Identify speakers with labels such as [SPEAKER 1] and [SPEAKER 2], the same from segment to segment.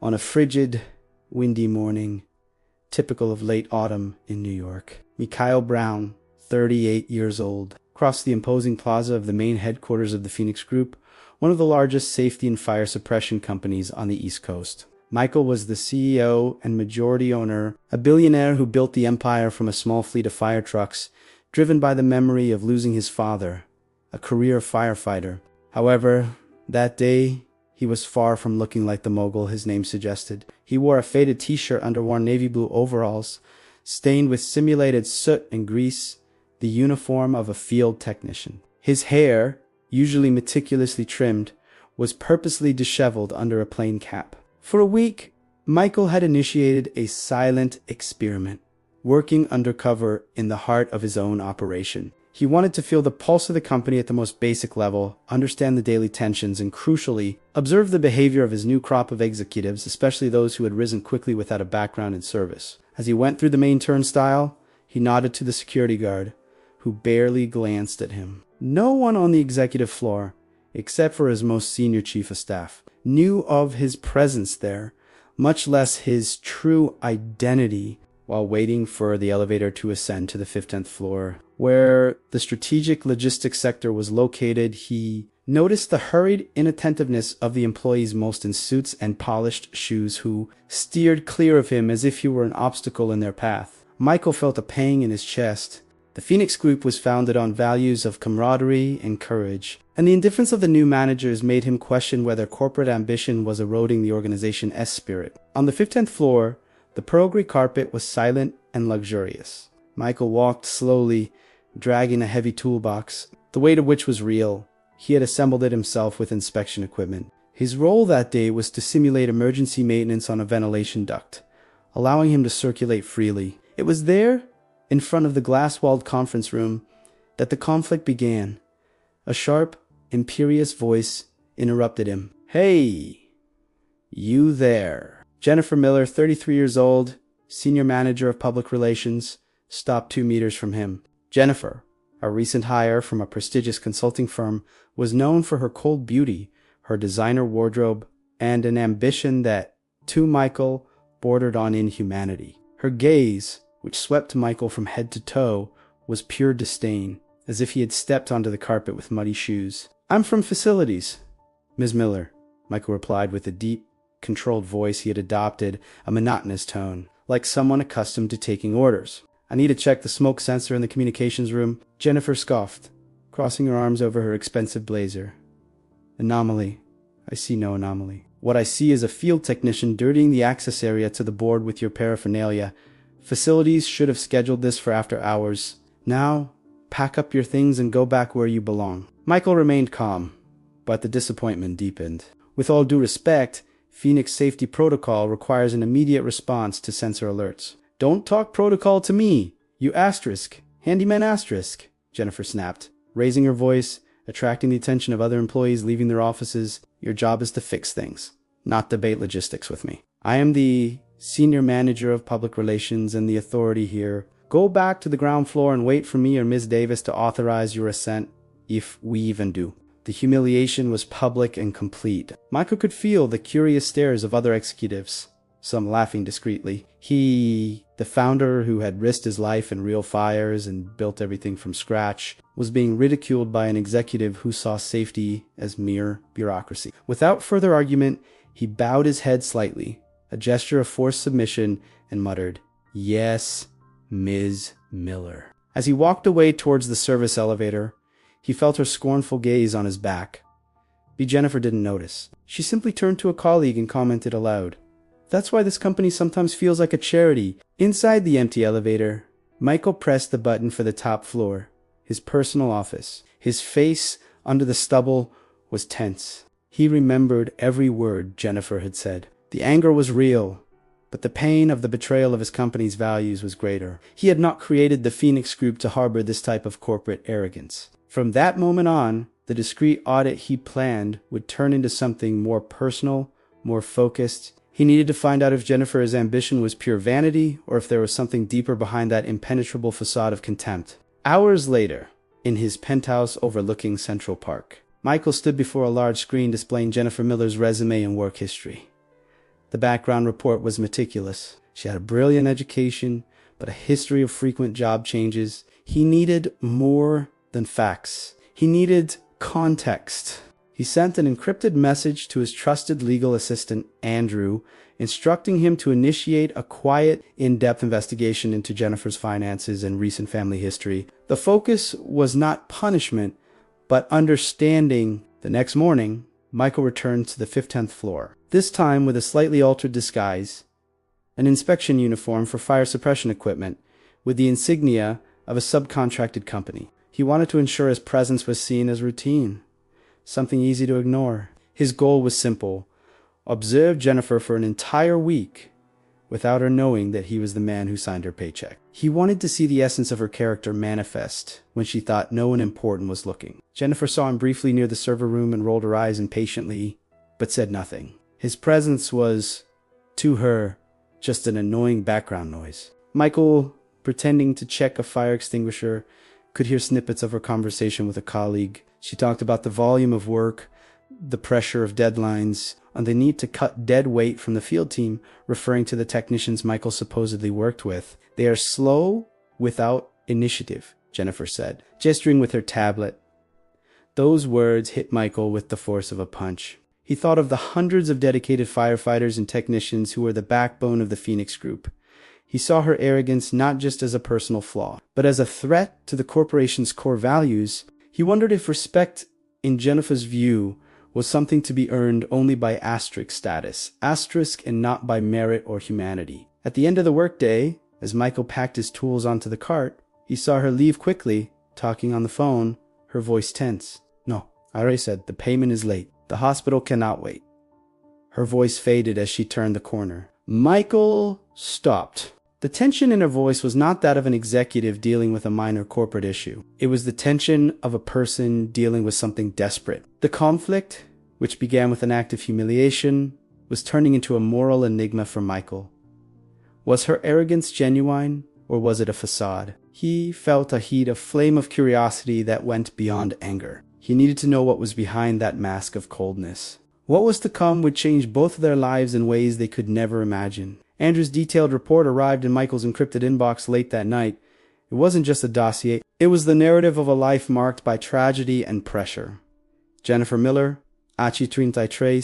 [SPEAKER 1] on a frigid, windy morning, typical of late autumn in New York, Mikhail Brown, 38 years old, crossed the imposing plaza of the main headquarters of the Phoenix Group, one of the largest safety and fire suppression companies on the East Coast. Michael was the CEO and majority owner, a billionaire who built the empire from a small fleet of fire trucks, driven by the memory of losing his father, a career firefighter. However, that day, he was far from looking like the mogul his name suggested. He wore a faded t-shirt under worn navy blue overalls, stained with simulated soot and grease, the uniform of a field technician. His hair, usually meticulously trimmed, was purposely disheveled under a plain cap. For a week, Michael had initiated a silent experiment, working undercover in the heart of his own operation. He wanted to feel the pulse of the company at the most basic level, understand the daily tensions, and crucially, observe the behavior of his new crop of executives, especially those who had risen quickly without a background in service. As he went through the main turnstile, he nodded to the security guard, who barely glanced at him. No one on the executive floor, except for his most senior chief of staff, knew of his presence there, much less his true identity. While waiting for the elevator to ascend to the 15th floor, where the strategic logistics sector was located, he noticed the hurried inattentiveness of the employees, most in suits and polished shoes, who steered clear of him as if he were an obstacle in their path. Michael felt a pang in his chest. The Phoenix Group was founded on values of camaraderie and courage, and the indifference of the new managers made him question whether corporate ambition was eroding the organization's spirit. On the 15th floor, the pearl gray carpet was silent and luxurious. Michael walked slowly, dragging a heavy toolbox, the weight of which was real. He had assembled it himself with inspection equipment. His role that day was to simulate emergency maintenance on a ventilation duct, allowing him to circulate freely. It was there, in front of the glass-walled conference room, that the conflict began. A sharp, imperious voice interrupted him. "Hey, you there." Jennifer Miller, 33 years old, senior manager of public relations, stopped 2 meters from him. Jennifer, a recent hire from a prestigious consulting firm, was known for her cold beauty, her designer wardrobe, and an ambition that, to Michael, bordered on inhumanity. Her gaze, which swept Michael from head to toe, was pure disdain, as if he had stepped onto the carpet with muddy shoes. "I'm from facilities, Ms. Miller," Michael replied with a deep, controlled voice he had adopted, a monotonous tone, like someone accustomed to taking orders. "I need to check the smoke sensor in the communications room." Jennifer scoffed, crossing her arms over her expensive blazer. "Anomaly. I see no anomaly. What I see is a field technician dirtying the access area to the board with your paraphernalia. Facilities should have scheduled this for after hours. Now, pack up your things and go back where you belong." Michael remained calm, but the disappointment deepened. With all due respect, Phoenix safety protocol requires an immediate response to sensor alerts. "Don't talk protocol to me, you asterisk, handyman asterisk," Jennifer snapped, raising her voice, attracting the attention of other employees leaving their offices. "Your job is to fix things, not debate logistics with me. I am the senior manager of public relations and the authority here. Go back to the ground floor and wait for me or Ms. Davis to authorize your ascent, if we even do." The humiliation was public and complete. Michael could feel the curious stares of other executives, some laughing discreetly. He, the founder who had risked his life in real fires and built everything from scratch, was being ridiculed by an executive who saw safety as mere bureaucracy. Without further argument, he bowed his head slightly, a gesture of forced submission, and muttered, "Yes, Ms. Miller." As he walked away towards the service elevator, he felt her scornful gaze on his back. But Jennifer didn't notice. She simply turned to a colleague and commented aloud, "That's why this company sometimes feels like a charity." Inside the empty elevator, Michael pressed the button for the top floor, his personal office. His face, under the stubble, was tense. He remembered every word Jennifer had said. The anger was real, but the pain of the betrayal of his company's values was greater. He had not created the Phoenix Group to harbor this type of corporate arrogance. From that moment on, the discreet audit he planned would turn into something more personal, more focused. He needed to find out if Jennifer's ambition was pure vanity or if there was something deeper behind that impenetrable facade of contempt. Hours later, in his penthouse overlooking Central Park, Michael stood before a large screen displaying Jennifer Miller's resume and work history. The background report was meticulous. She had a brilliant education, but a history of frequent job changes. He needed more than facts. He needed context. He sent an encrypted message to his trusted legal assistant, Andrew, instructing him to initiate a quiet, in-depth investigation into Jennifer's finances and recent family history. The focus was not punishment, but understanding. The next morning, Michael returned to the 15th floor, this time with a slightly altered disguise, an inspection uniform for fire suppression equipment, with the insignia of a subcontracted company. He wanted to ensure his presence was seen as routine, something easy to ignore. His goal was simple: observe Jennifer for an entire week without her knowing that he was the man who signed her paycheck. He wanted to see the essence of her character manifest when she thought no one important was looking. Jennifer saw him briefly near the server room and rolled her eyes impatiently, but said nothing. His presence was, to her, just an annoying background noise. Michael, pretending to check a fire extinguisher, could hear snippets of her conversation with a colleague. She talked about the volume of work, the pressure of deadlines, and the need to cut dead weight from the field team, referring to the technicians Michael supposedly worked with. They are slow without initiative, Jennifer said, gesturing with her tablet. Those words hit Michael with the force of a punch. He thought of the hundreds of dedicated firefighters and technicians who were the backbone of the Phoenix Group. He saw her arrogance not just as a personal flaw, but as a threat to the corporation's core values. He wondered if respect, in Jennifer's view, was something to be earned only by asterisk status, and not by merit or humanity. At the end of the workday, as Michael packed his tools onto the cart, he saw her leave quickly, talking on the phone, her voice tense. "No, I already said, the payment is late. The hospital cannot wait." Her voice faded as she turned the corner. Michael stopped. The tension in her voice was not that of an executive dealing with a minor corporate issue. It was the tension of a person dealing with something desperate. The conflict, which began with an act of humiliation, was turning into a moral enigma for Michael. Was her arrogance genuine, or was it a facade? He felt a heat, a flame of curiosity that went beyond anger. He needed to know what was behind that mask of coldness. What was to come would change both of their lives in ways they could never imagine. Andrew's detailed report arrived in Michael's encrypted inbox late that night. It wasn't just a dossier. It was the narrative of a life marked by tragedy and pressure. Jennifer Miller, Achi 33,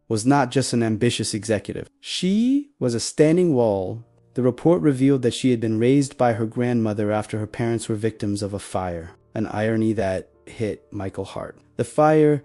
[SPEAKER 1] was not just an ambitious executive. She was a standing wall. The report revealed that she had been raised by her grandmother after her parents were victims of a fire, an irony that hit Michael hard. The fire,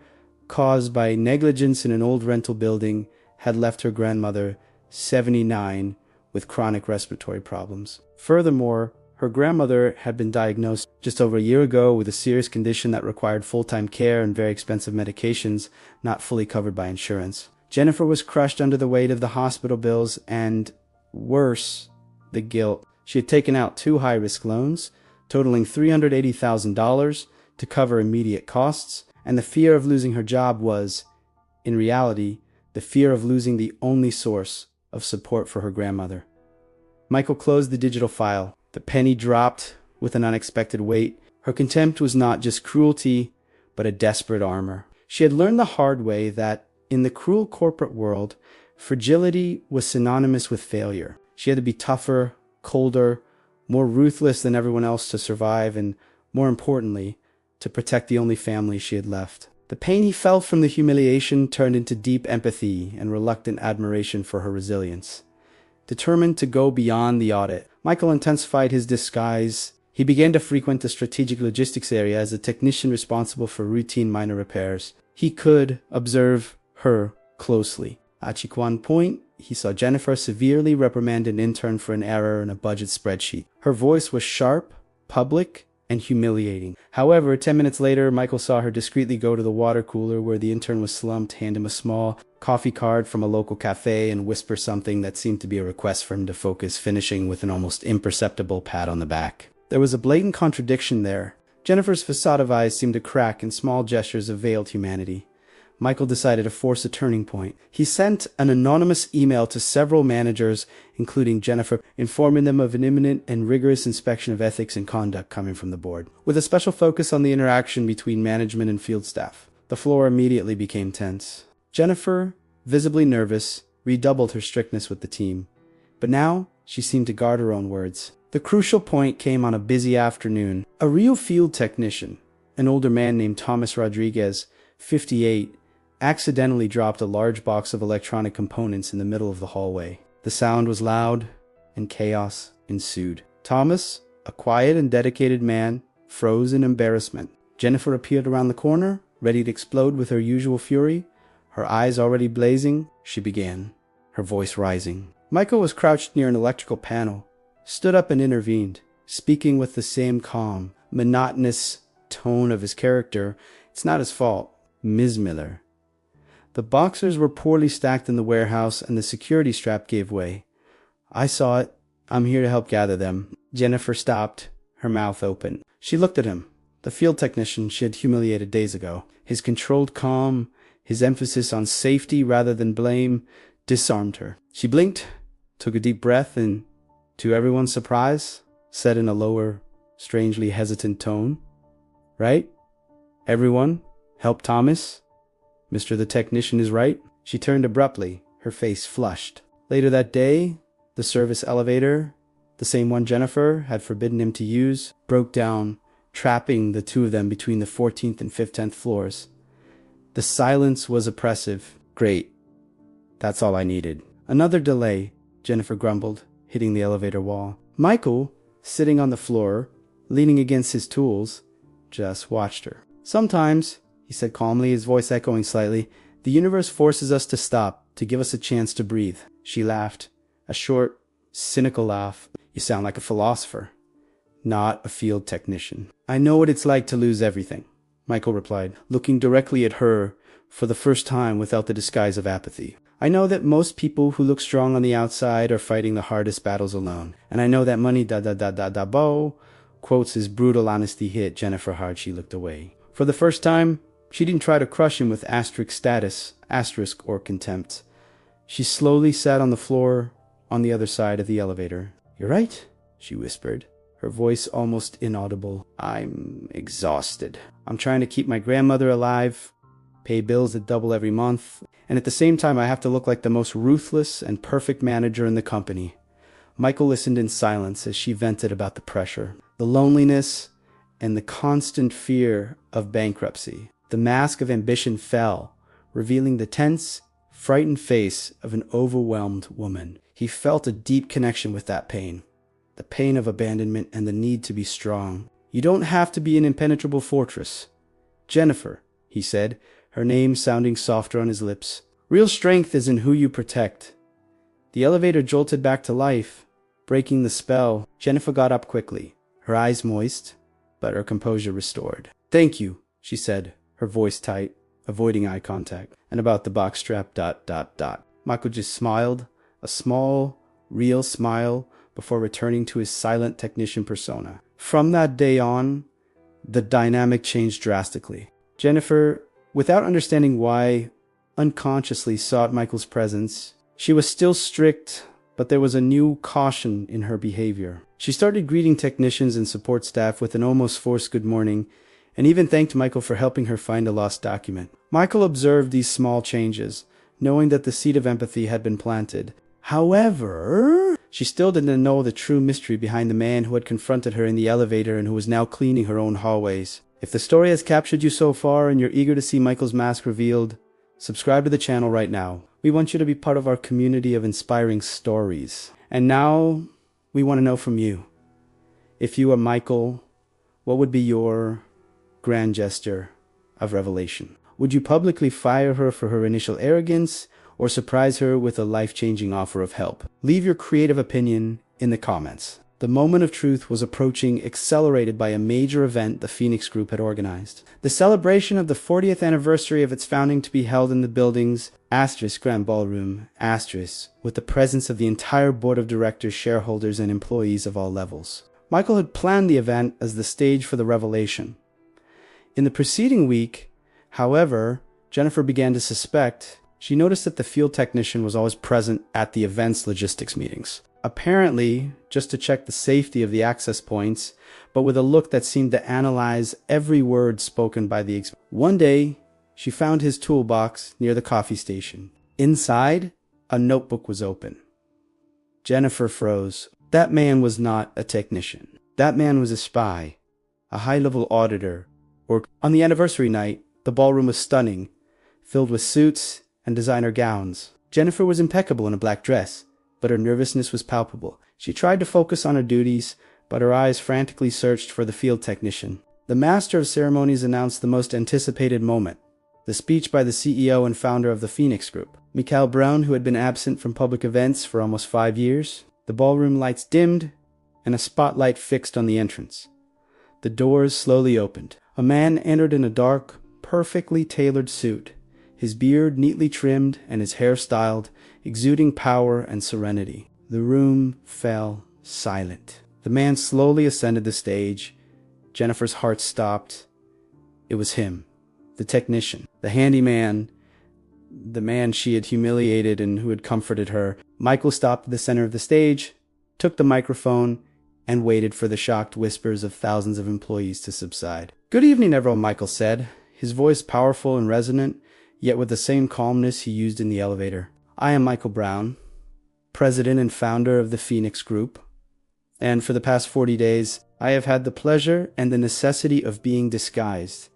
[SPEAKER 1] caused by negligence in an old rental building, had left her grandmother, 79, with chronic respiratory problems. Furthermore, her grandmother had been diagnosed just over a year ago with a serious condition that required full-time care and very expensive medications not fully covered by insurance. Jennifer was crushed under the weight of the hospital bills and, worse, the guilt. She had taken out 2 high-risk loans, totaling $380,000 to cover immediate costs, and the fear of losing her job was, in reality, the fear of losing the only source of support for her grandmother. Michael closed the digital file. The penny dropped with an unexpected weight. Her contempt was not just cruelty, but a desperate armor. She had learned the hard way that, in the cruel corporate world, fragility was synonymous with failure. She had to be tougher, colder, more ruthless than everyone else to survive, and, more importantly, to protect the only family she had left. The pain he felt from the humiliation turned into deep empathy and reluctant admiration for her resilience. Determined to go beyond the audit, Michael intensified his disguise. He began to frequent the strategic logistics area as a technician responsible for routine minor repairs. He could observe her closely. At Chiquan Point, he saw Jennifer severely reprimand an intern for an error in a budget spreadsheet. Her voice was sharp, public, and humiliating. However, 10 minutes later, Michael saw her discreetly go to the water cooler where the intern was slumped, hand him a small coffee card from a local cafe, and whisper something that seemed to be a request for him to focus, finishing with an almost imperceptible pat on the back. There was a blatant contradiction there. Jennifer's facade of eyes seemed to crack in small gestures of veiled humanity. Michael decided to force a turning point. He sent an anonymous email to several managers, including Jennifer, informing them of an imminent and rigorous inspection of ethics and conduct coming from the board, with a special focus on the interaction between management and field staff. The floor immediately became tense. Jennifer, visibly nervous, redoubled her strictness with the team. But now, she seemed to guard her own words. The crucial point came on a busy afternoon. A real field technician, an older man named Thomas Rodriguez, 58, accidentally dropped a large box of electronic components in the middle of the hallway. The sound was loud, and chaos ensued. Thomas, a quiet and dedicated man, froze in embarrassment. Jennifer appeared around the corner, ready to explode with her usual fury. Her eyes already blazing, she began, her voice rising. Michael was crouched near an electrical panel, stood up and intervened, speaking with the same calm, monotonous tone of his character. It's not his fault. Ms. Miller. The boxers were poorly stacked in the warehouse and the security strap gave way. I saw it. I'm here to help gather them. Jennifer stopped, her mouth open. She looked at him, the field technician she had humiliated days ago. His controlled calm, his emphasis on safety rather than blame, disarmed her. She blinked, took a deep breath, and, to everyone's surprise, said in a lower, strangely hesitant tone, "Right? Everyone, help Thomas. Mr. the technician is right." She turned abruptly, her face flushed. Later that day, the service elevator, the same one Jennifer had forbidden him to use, broke down, trapping the two of them between the 14th and 15th floors. The silence was oppressive. Great. That's all I needed. Another delay, Jennifer grumbled, hitting the elevator wall. Michael, sitting on the floor, leaning against his tools, just watched her. Sometimes, he said calmly, his voice echoing slightly, the universe forces us to stop, to give us a chance to breathe. She laughed, a short, cynical laugh. You sound like a philosopher, not a field technician. I know what it's like to lose everything, Michael replied, looking directly at her for the first time without the disguise of apathy. I know that most people who look strong on the outside are fighting the hardest battles alone. And I know that money bo quotes his brutal honesty hit Jennifer hard. She looked away. For the first time, she didn't try to crush him with asterisk or contempt. She slowly sat on the floor on the other side of the elevator. You're right, she whispered, her voice almost inaudible. I'm exhausted. I'm trying to keep my grandmother alive, pay bills that double every month, and at the same time I have to look like the most ruthless and perfect manager in the company. Michael listened in silence as she vented about the pressure, the loneliness, and the constant fear of bankruptcy. The mask of ambition fell, revealing the tense, frightened face of an overwhelmed woman. He felt a deep connection with that pain, the pain of abandonment and the need to be strong. You don't have to be an impenetrable fortress. Jennifer, he said, her name sounding softer on his lips. Real strength is in who you protect. The elevator jolted back to life, breaking the spell. Jennifer got up quickly, her eyes moist, but her composure restored. Thank you, she said, her voice tight, avoiding eye contact. And about the box strap, ... Michael just smiled, a small, real smile, before returning to his silent technician persona. From that day on, the dynamic changed drastically. Jennifer, without understanding why, unconsciously sought Michael's presence. She was still strict, but there was a new caution in her behavior. She started greeting technicians and support staff with an almost forced good morning, and even thanked Michael for helping her find a lost document. Michael observed these small changes, knowing that the seed of empathy had been planted. However, she still didn't know the true mystery behind the man who had confronted her in the elevator and who was now cleaning her own hallways. If the story has captured you so far and you're eager to see Michael's mask revealed, subscribe to the channel right now. We want you to be part of our community of inspiring stories. And now, we want to know from you. If you are Michael, what would be your grand gesture of revelation? Would you publicly fire her for her initial arrogance, or surprise her with a life-changing offer of help? Leave your creative opinion in the comments. The moment of truth was approaching, accelerated by a major event the Phoenix Group had organized. The celebration of the 40th anniversary of its founding to be held in the building's Grand Ballroom, with the presence of the entire board of directors, shareholders, and employees of all levels. Michael had planned the event as the stage for the revelation. In the preceding week, however, Jennifer began to suspect. She noticed that the field technician was always present at the event's logistics meetings. Apparently, just to check the safety of the access points, but with a look that seemed to analyze every word spoken by the One day, she found his toolbox near the coffee station. Inside, A notebook was open. Jennifer froze. That man was not a technician. That man was a spy, a high-level auditor. On the anniversary night, the ballroom was stunning, filled with suits and designer gowns. Jennifer was impeccable in a black dress, but her nervousness was palpable. She tried to focus on her duties, but her eyes frantically searched for the field technician. The master of ceremonies announced the most anticipated moment, the speech by the CEO and founder of the Phoenix Group, Mikhail Braun, who had been absent from public events for almost 5 years. The ballroom lights dimmed, and a spotlight fixed on the entrance. The doors slowly opened. A man entered in a dark, perfectly tailored suit, his beard neatly trimmed and his hair styled, exuding power and serenity. The room fell silent. The man slowly ascended the stage. Jennifer's heart stopped. It was him, the technician, the handyman, the man she had humiliated and who had comforted her. Michael stopped at the center of the stage, took the microphone, and waited for the shocked whispers of thousands of employees to subside. "Good evening, everyone," Michael said, his voice powerful and resonant, yet with the same calmness he used in the elevator. "I am Michael Braun, president and founder of the Phoenix Group, and for the past 40 days, I have had the pleasure and the necessity of being disguised.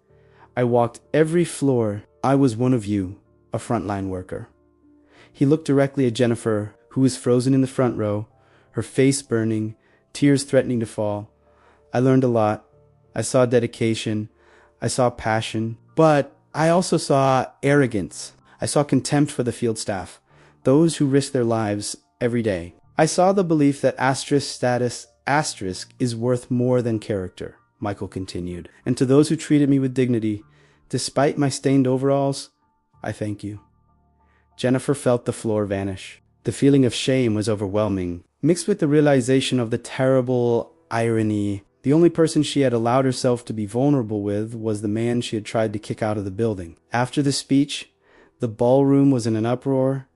[SPEAKER 1] I walked every floor. I was one of you, a frontline worker." He looked directly at Jennifer, who was frozen in the front row, her face burning, tears threatening to fall. "I learned a lot. I saw dedication. I saw passion. But I also saw arrogance. I saw contempt for the field staff, those who risk their lives every day. I saw the belief that asterisk status asterisk is worth more than character," Michael continued. "And to those who treated me with dignity, despite my stained overalls, I thank you." Jennifer felt the floor vanish. The feeling of shame was overwhelming, mixed with the realization of the terrible irony. The only person she had allowed herself to be vulnerable with was the man she had tried to kick out of the building. After the speech, the ballroom was in an uproar,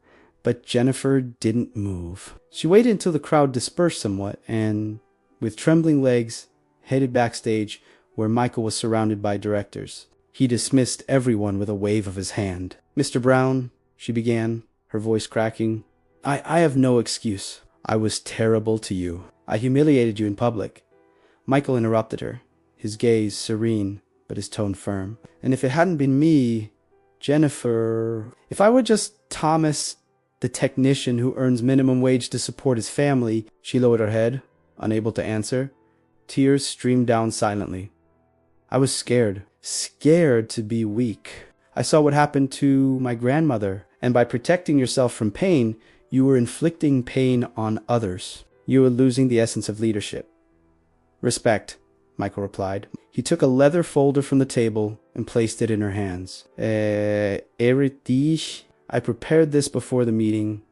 [SPEAKER 1] but Jennifer didn't move. She waited until the crowd dispersed somewhat and, with trembling legs, headed backstage where Michael was surrounded by directors. He dismissed everyone with a wave of his hand. "Mr. Braun," she began, her voice cracking, I have no excuse. I was terrible to you. I humiliated you in public." Michael interrupted her, his gaze serene, but his tone firm. "And if it hadn't been me, Jennifer, if I were just Thomas, the technician who earns minimum wage to support his family," she lowered her head, unable to answer. Tears streamed down silently. "I was scared to be weak. I saw what happened to my grandmother, and by protecting yourself from pain, you were inflicting pain on others. You were losing the essence of leadership." "Respect," Michael replied. He took a leather folder from the table and placed it in her hands. Heritage. "I prepared this before the meeting."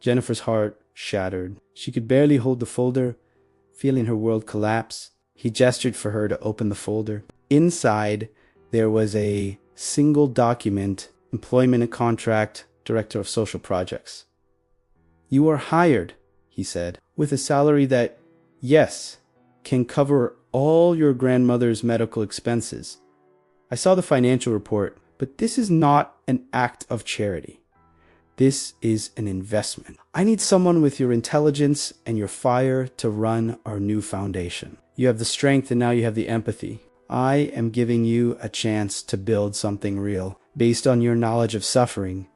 [SPEAKER 1] Jennifer's heart shattered. She could barely hold the folder, feeling her world collapse. He gestured for her to open the folder. Inside, there was a single document, employment and contract, Director of Social Projects. "You are hired," he said, "with a salary that, yes, can cover all your grandmother's medical expenses. I saw the financial report, but this is not an act of charity. This is an investment. I need someone with your intelligence and your fire to run our new foundation. You have the strength and now you have the empathy. I am giving you a chance to build something real, based on your knowledge of suffering."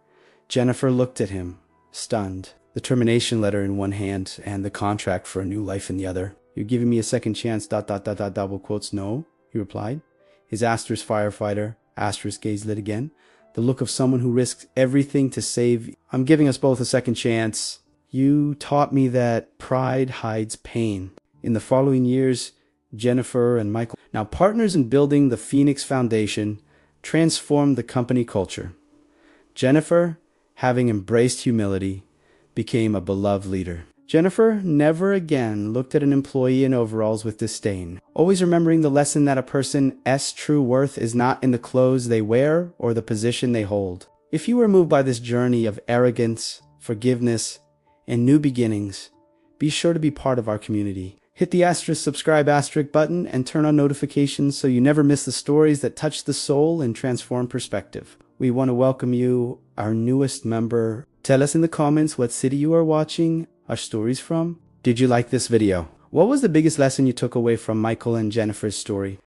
[SPEAKER 1] Jennifer looked at him, stunned, the termination letter in one hand and the contract for a new life in the other. "You're giving me a second chance, ... double quotes, no," he replied. His asterisk firefighter, asterisk gaze lit again. The look of someone who risks everything to save. "I'm giving us both a second chance. You taught me that pride hides pain." In the following years, Jennifer and Michael, now partners in building the Phoenix Foundation, transformed the company culture. Jennifer, having embraced humility, became a beloved leader. Jennifer never again looked at an employee in overalls with disdain, always remembering the lesson that a person's true worth is not in the clothes they wear or the position they hold. If you were moved by this journey of arrogance, forgiveness, and new beginnings, be sure to be part of our community. Hit the asterisk subscribe asterisk button and turn on notifications so you never miss the stories that touch the soul and transform perspective. We want to welcome you, our newest member, Tell us in the comments what city you are watching our stories from. Did you like this video? What was the biggest lesson you took away from Michael and Jennifer's story?